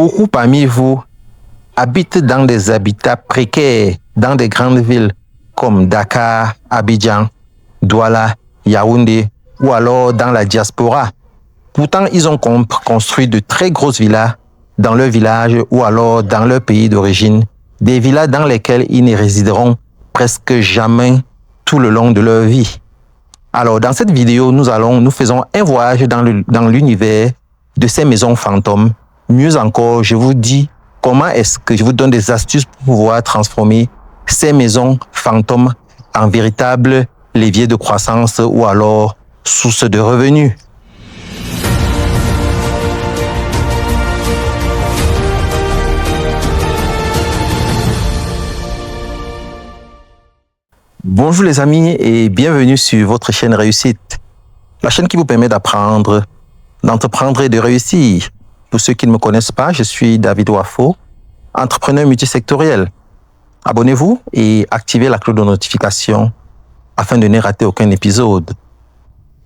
Beaucoup parmi vous habitent dans des habitats précaires, dans des grandes villes comme Dakar, Abidjan, Douala, Yaoundé ou alors dans la diaspora. Pourtant, ils ont construit de très grosses villas dans leur village ou alors dans leur pays d'origine, des villas dans lesquelles ils ne résideront presque jamais tout le long de leur vie. Alors, dans cette vidéo, nous faisons un voyage dans l'univers de ces maisons fantômes. Mieux encore, je vous dis comment est-ce que je vous donne des astuces pour pouvoir transformer ces maisons fantômes en véritables leviers de croissance ou alors sources de revenus. Bonjour les amis et bienvenue sur votre chaîne Réussite, la chaîne qui vous permet d'apprendre, d'entreprendre et de réussir. Pour ceux qui ne me connaissent pas, je suis David Wafo, entrepreneur multisectoriel. Abonnez-vous et activez la cloche de notification afin de ne rater aucun épisode.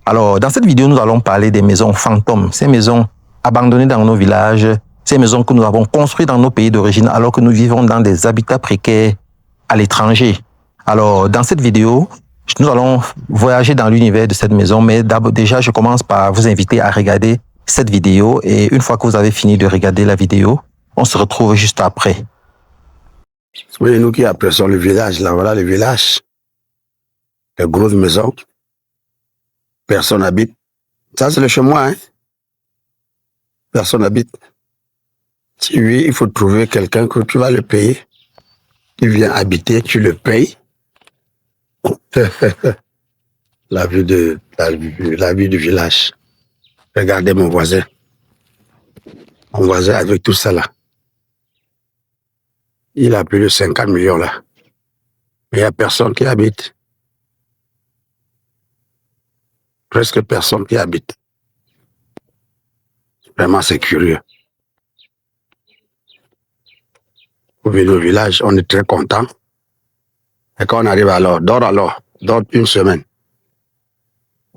Alors, dans cette vidéo, nous allons parler des maisons fantômes, ces maisons abandonnées dans nos villages, ces maisons que nous avons construites dans nos pays d'origine alors que nous vivons dans des habitats précaires à l'étranger. Alors, dans cette vidéo, nous allons voyager dans l'univers de cette maison, mais déjà, je commence par vous inviter à regarder cette vidéo et une fois que vous avez fini de regarder la vidéo, on se retrouve juste après. Oui, nous qui apprécions le village, là, voilà le village. Les grosses maisons. Personne n'habite. Ça, c'est le chez moi, hein. Personne n'habite. Si oui, il faut trouver quelqu'un que tu vas le payer. Il vient habiter, tu le payes. la vie du village. Regardez mon voisin. Mon voisin avec tout ça là. Il a plus de 50 millions là. Mais il n'y a personne qui habite. Presque personne qui habite. Vraiment, c'est curieux. Au village, on est très content. Et quand on arrive alors, dort une semaine.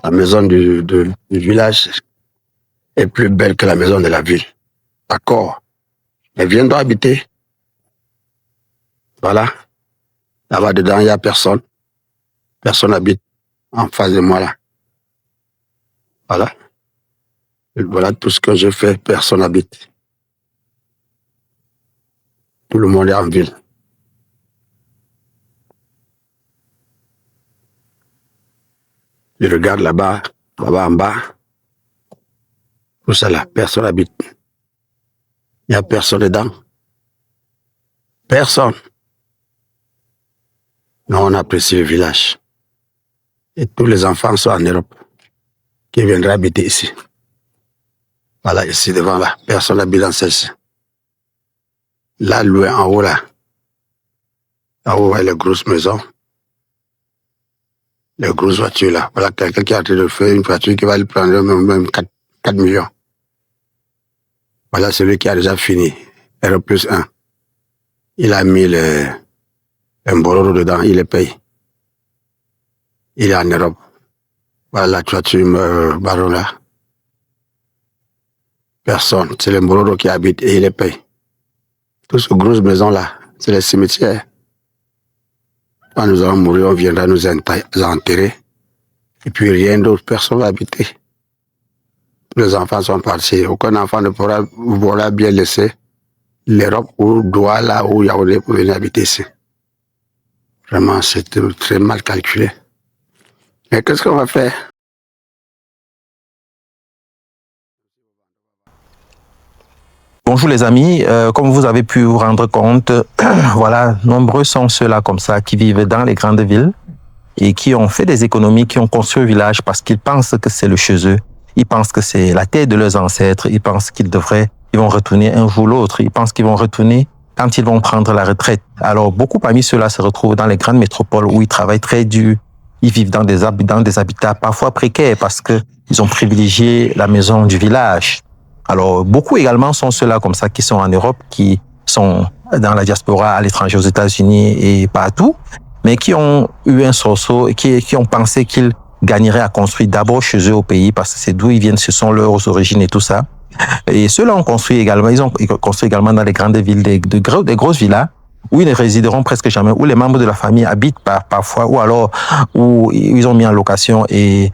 La maison du village est plus belle que la maison de la ville. D'accord. Mais viens donc habiter. Voilà. Là-bas dedans, il n'y a personne. Personne n'habite en face de moi là. Voilà. Et voilà tout ce que je fais. Personne n'habite. Tout le monde est en ville. Je regarde là-bas en bas. Tout ça là, personne n'habite. Il n'y a personne dedans. Personne. Non, on apprécie le village. Et tous les enfants sont en Europe qui viendraient habiter ici. Voilà, ici devant là, personne n'habite dans celle-ci. Là, loin en haut là. En haut, il y a les grosses maisons. Les grosses voitures là. Voilà quelqu'un qui a en train de faire une voiture qui va lui prendre même 4 millions. Voilà celui qui a déjà fini. R+1. Il a mis un bororo dedans, il les paye. Il est en Europe. Voilà la voiture baron là. Personne. C'est le bororo qui habite et il les paye. Toutes ces grosses maisons là, c'est les cimetières. Quand nous allons mourir, on viendra nous enterrer. Et puis rien d'autre, personne ne va habiter. Tous les enfants sont partis. Aucun enfant ne pourra bien laisser l'Europe ou Douala ou Yaoundé pour venir habiter ici. Vraiment, c'est très mal calculé. Mais qu'est-ce qu'on va faire? Bonjour les amis, comme vous avez pu vous rendre compte, voilà, nombreux sont ceux-là comme ça qui vivent dans les grandes villes et qui ont fait des économies, qui ont construit un village parce qu'ils pensent que c'est le chez eux. Ils pensent que c'est la terre de leurs ancêtres. Ils pensent ils vont retourner un jour ou l'autre. Ils pensent qu'ils vont retourner quand ils vont prendre la retraite. Alors, beaucoup parmi ceux-là se retrouvent dans les grandes métropoles où ils travaillent très dur. Ils vivent dans des habitats parfois précaires parce que ils ont privilégié la maison du village. Alors, beaucoup également sont ceux-là comme ça qui sont en Europe, qui sont dans la diaspora, à l'étranger, aux États-Unis et partout, mais qui ont eu un sursaut et qui ont pensé qu'ils gagneraient à construire d'abord chez eux au pays parce que c'est d'où ils viennent, ce sont leurs origines et tout ça. Et ceux-là ont construit également, ils ont construit également dans les grandes villes des grosses villas où ils ne résideront presque jamais, où les membres de la famille habitent parfois, ou alors où ils ont mis en location et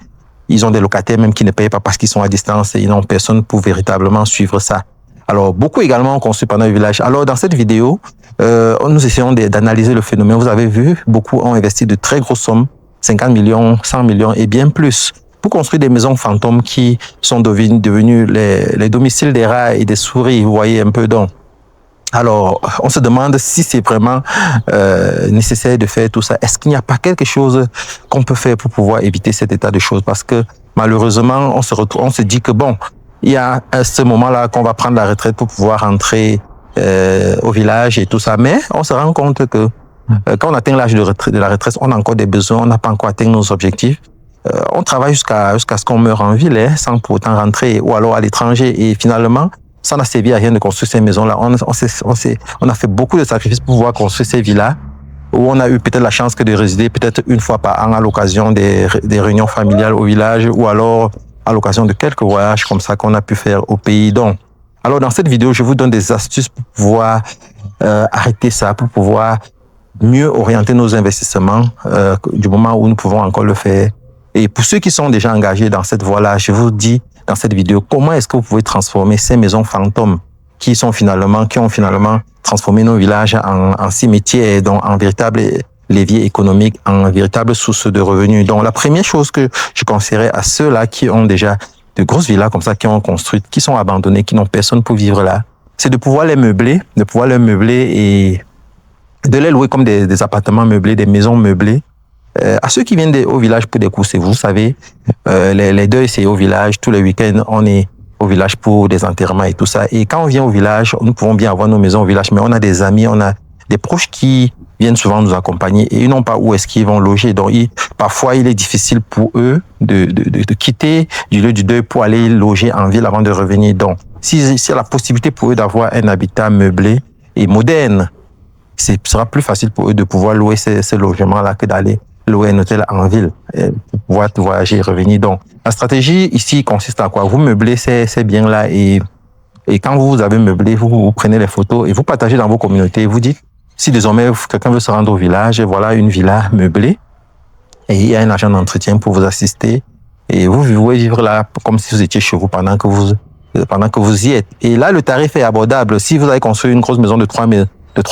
ils ont des locataires même qui ne payent pas parce qu'ils sont à distance et ils n'ont personne pour véritablement suivre ça. Alors, beaucoup également ont construit pendant le village. Alors, dans cette vidéo, nous essayons d'analyser le phénomène. Vous avez vu, beaucoup ont investi de très grosses sommes, 50 millions, 100 millions et bien plus, pour construire des maisons fantômes qui sont devenues les domiciles des rats et des souris, vous voyez un peu donc. Alors, on se demande si c'est vraiment nécessaire de faire tout ça. Est-ce qu'il n'y a pas quelque chose qu'on peut faire pour pouvoir éviter cet état de choses? Parce que malheureusement, on se dit que bon, il y a à ce moment-là qu'on va prendre la retraite pour pouvoir rentrer au village et tout ça. Mais on se rend compte que quand on atteint l'âge de la retraite, on a encore des besoins, on n'a pas encore atteint nos objectifs. On travaille jusqu'à ce qu'on meure en ville, sans pour autant rentrer ou alors à l'étranger. Et finalement, ça n'a servi à rien de construire ces maisons-là. On a fait beaucoup de sacrifices pour pouvoir construire ces villas où on a eu peut-être la chance que de résider peut-être une fois par an à l'occasion des réunions familiales au village ou alors à l'occasion de quelques voyages comme ça qu'on a pu faire au pays. Donc, alors dans cette vidéo, je vous donne des astuces pour pouvoir arrêter ça, pour pouvoir mieux orienter nos investissements du moment où nous pouvons encore le faire. Et pour ceux qui sont déjà engagés dans cette voie-là, je vous dis dans cette vidéo comment est-ce que vous pouvez transformer ces maisons fantômes qui ont finalement transformé nos villages en cimetières, donc en véritables levier économique, en véritable source de revenus. Donc, la première chose que je conseillerais à ceux-là qui ont déjà de grosses villas comme ça, qui ont construites, qui sont abandonnées, qui n'ont personne pour vivre là, c'est de pouvoir les meubler, et de les louer comme des appartements meublés, des maisons meublées. À ceux qui viennent au village pour des courses, vous savez, les deuils, c'est au village. Tous les week-ends, on est au village pour des enterrements et tout ça. Et quand on vient au village, nous pouvons bien avoir nos maisons au village, mais on a des amis, on a des proches qui viennent souvent nous accompagner et ils n'ont pas où est-ce qu'ils vont loger. Donc, parfois, il est difficile pour eux de quitter du lieu du deuil pour aller loger en ville avant de revenir. Donc, s'il y a la possibilité pour eux d'avoir un habitat meublé et moderne, ce sera plus facile pour eux de pouvoir louer ces logements-là que d'aller louer un hôtel en ville pour pouvoir voyager et revenir. Donc, la stratégie ici consiste à quoi? Vous meublez ces biens-là et quand vous avez meublé, vous prenez les photos et vous partagez dans vos communautés. Vous dites, si désormais quelqu'un veut se rendre au village, voilà une villa meublée et il y a un agent d'entretien pour vous assister et vous pouvez vivre là comme si vous étiez chez vous pendant que vous y êtes. Et là, le tarif est abordable. Si vous avez construit une grosse maison de 3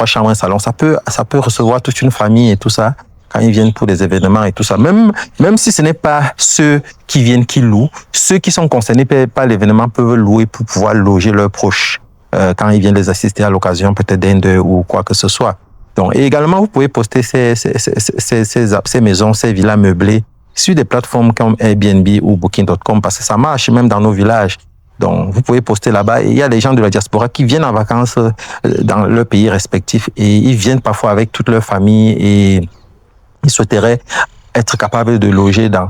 chambres, un salon, ça peut recevoir toute une famille et tout ça quand ils viennent pour des événements et tout ça. Même si ce n'est pas ceux qui viennent qui louent, ceux qui sont concernés par l'événement peuvent louer pour pouvoir loger leurs proches quand ils viennent les assister à l'occasion peut-être d'un deuil ou quoi que ce soit. Donc, et également, vous pouvez poster ces maisons, ces villas meublées sur des plateformes comme Airbnb ou Booking.com parce que ça marche même dans nos villages. Donc, vous pouvez poster là-bas et il y a des gens de la diaspora qui viennent en vacances dans leur pays respectif et ils viennent parfois avec toute leur famille et ils souhaiteraient être capables de loger dans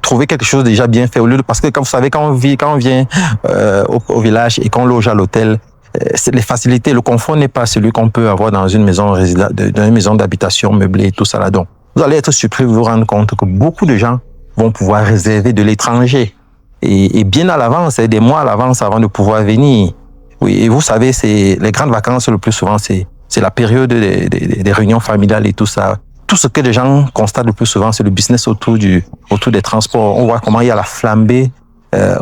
trouver quelque chose déjà bien fait au lieu de, parce que quand vous savez, quand on vient au village et qu'on loge à l'hôtel, c'est les facilités, le confort n'est pas celui qu'on peut avoir dans une maison d'habitation meublée et tout ça là. Donc, vous allez être surpris de vous rendre compte que beaucoup de gens vont pouvoir réserver de l'étranger et bien à l'avance, des mois à l'avance avant de pouvoir venir. Oui, et vous savez, c'est les grandes vacances le plus souvent, c'est la période des réunions familiales et tout ça. Tout ce que les gens constatent le plus souvent, c'est le business autour des transports. On voit comment il y a la flambée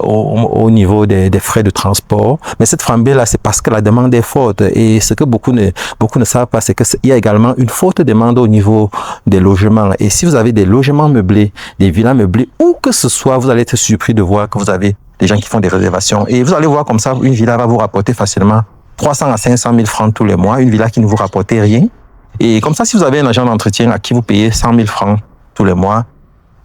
au niveau des frais de transport. Mais cette flambée-là, c'est parce que la demande est forte. Et ce que beaucoup ne savent pas, c'est qu'il y a également une forte demande au niveau des logements. Et si vous avez des logements meublés, des villas meublées, où que ce soit, vous allez être surpris de voir que vous avez des gens qui font des réservations. Et vous allez voir comme ça, une villa va vous rapporter facilement 300 à 500 000 francs tous les mois. Une villa qui ne vous rapportait rien. Et comme ça, si vous avez un agent d'entretien à qui vous payez 100 000 francs tous les mois,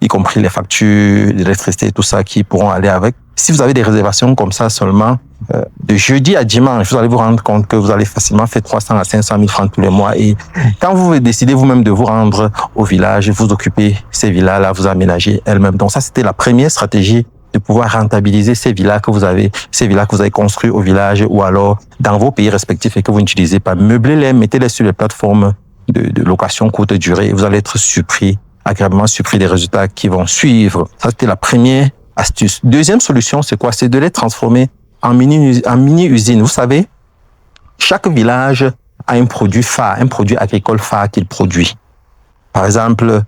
y compris les factures d'électricité et tout ça qui pourront aller avec, si vous avez des réservations comme ça seulement, de jeudi à dimanche, vous allez vous rendre compte que vous allez facilement faire 300 à 500 000 francs tous les mois. Et quand vous décidez vous-même de vous rendre au village, vous occupez ces villas-là, vous aménagez elles-mêmes. Donc ça, c'était la première stratégie de pouvoir rentabiliser ces villas que vous avez construites au village ou alors dans vos pays respectifs et que vous n'utilisez pas. Meublez-les, mettez-les sur les plateformes de location courte durée et vous allez être agréablement surpris des résultats qui vont suivre. Ça, c'était la première astuce. Deuxième solution, c'est quoi? C'est de les transformer en mini-usine. Vous savez, chaque village a un produit phare, un produit agricole phare qu'il produit. Par exemple,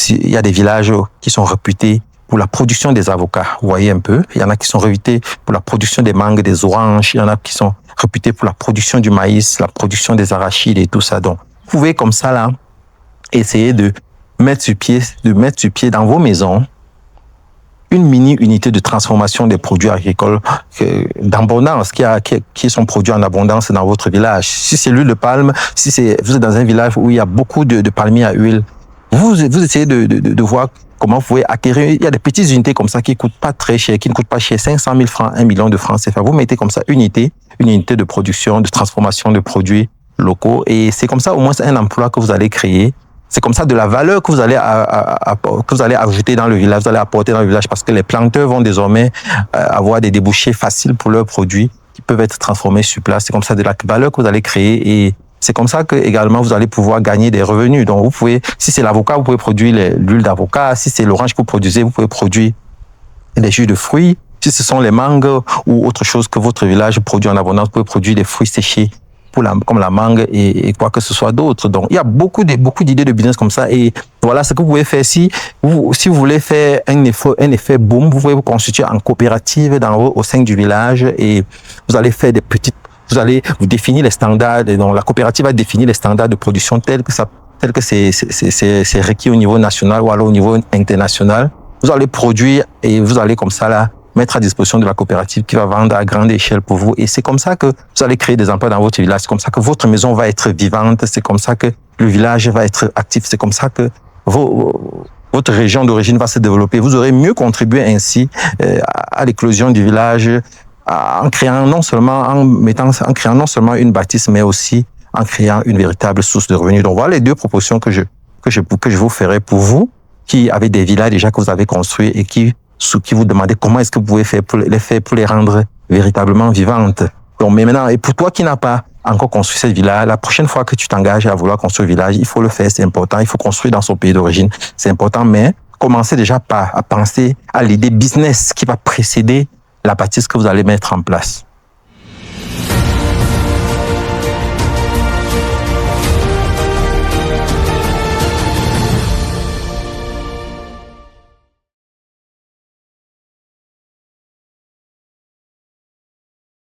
il y a des villages qui sont réputés pour la production des avocats. Vous voyez un peu, il y en a qui sont réputés pour la production des mangues, des oranges, il y en a qui sont réputés pour la production du maïs, la production des arachides et tout ça. Donc, vous pouvez comme ça là essayer de mettre sur pied dans vos maisons une mini-unité de transformation des produits agricoles d'abondance, qui sont produits en abondance dans votre village. Si c'est l'huile de palme, vous êtes dans un village où il y a beaucoup de palmiers à huile, vous essayez de voir comment vous pouvez acquérir. Il y a des petites unités comme ça qui ne coûtent pas très cher, qui ne coûtent pas cher, 500 000 francs, 1 million de francs CFA. Vous mettez comme ça une unité de production, de transformation de produits locaux, et c'est comme ça au moins un emploi que vous allez créer. C'est comme ça de la valeur que vous allez ajouter dans le village, vous allez apporter dans le village, parce que les planteurs vont désormais avoir des débouchés faciles pour leurs produits qui peuvent être transformés sur place. C'est comme ça de la valeur que vous allez créer, et c'est comme ça que également vous allez pouvoir gagner des revenus. Donc vous pouvez, si c'est l'avocat, vous pouvez produire l'huile d'avocat. Si c'est l'orange que vous produisez, vous pouvez produire des jus de fruits. Si ce sont les mangues ou autre chose que votre village produit en abondance, vous pouvez produire des fruits séchés comme la mangue et quoi que ce soit d'autre. Donc, il y a beaucoup d'idées de business comme ça, et voilà ce que vous pouvez faire. Si vous voulez faire un effet boom, vous pouvez vous constituer en coopérative au sein du village, et vous allez faire vous allez vous définir les standards, et donc la coopérative va définir les standards de production tels que c'est requis au niveau national ou alors au niveau international. Vous allez produire et vous allez comme ça là mettre à disposition de la coopérative qui va vendre à grande échelle pour vous. Et c'est comme ça que vous allez créer des emplois dans votre village. C'est comme ça que votre maison va être vivante. C'est comme ça que le village va être actif. C'est comme ça que votre région d'origine va se développer. Vous aurez mieux contribué ainsi à l'éclosion du village, en créant non seulement une bâtisse, mais aussi en créant une véritable source de revenus. Donc voilà les deux propositions que je vous ferai pour vous qui avez des villas déjà que vous avez construits et qui vous demandez comment est-ce que vous pouvez faire pour les rendre véritablement vivantes. Donc, mais maintenant, et pour toi qui n'as pas encore construit cette villa, la prochaine fois que tu t'engages à vouloir construire un village, il faut le faire, c'est important. Il faut construire dans son pays d'origine, c'est important, mais commencez déjà à penser à l'idée business qui va précéder la bâtisse que vous allez mettre en place.